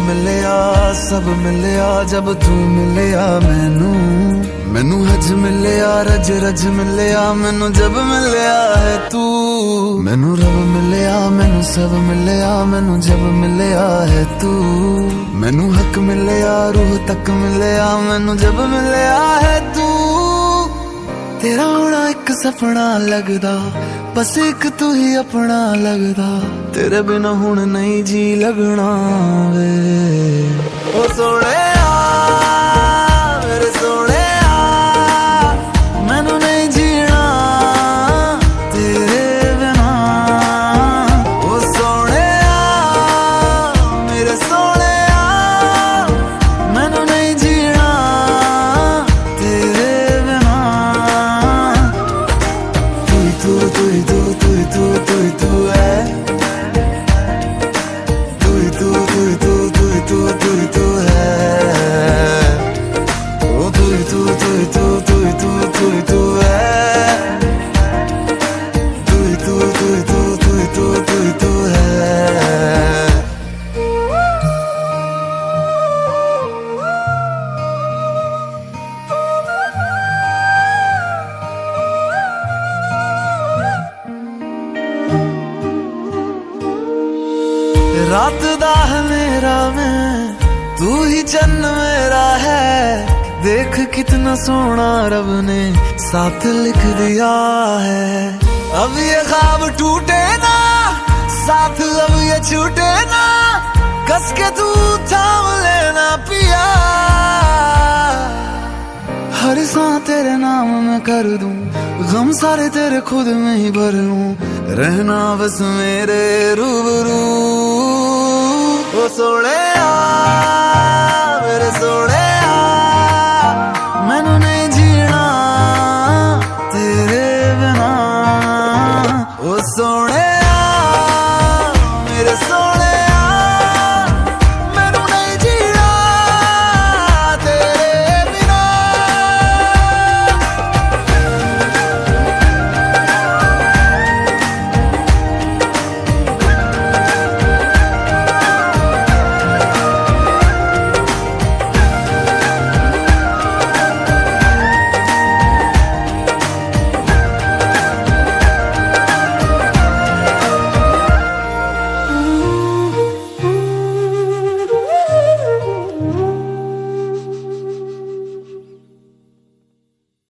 मिलिया सब मिलिया जब तू मिलिया मैनू मैनू हज मिलिया रज रज मिलिया मैनू जब मिलिया है तू मैनू रब मिलिया मैनू सब मिलिया मैनू जब मिलिया है तू मैनू हक मिलिया रूह तक मिलिया मैनू जब मिलिया है तू तेरा होना एक सपना लगदा बस एक तू ही अपना लगदा तेरे बिना हुण नहीं जी लगना वे ओ सोहणिया मेरे सोहणिया मैनू नहीं जीना तेरे बिना ओ सोहणिया मेरे सोहणिया मैनू नहीं जीना तेरे बिना तू तू तू तू तू तू तू है तू है ओ तू है तू है रात दा मेरा मैं तू ही चन्न मेरा है देख कितना सोना रब ने साथ लिख दिया है अब ये ख्वाब टूटे ना साथ अब ये छूटे ना कस के तू थाम लेना पिया हर सांस तेरे नाम में कर दूं गम सारे तेरे खुद में ही भर लूं रहना बस मेरे रूबरू ओ सोहणिया मेरे सोहणिया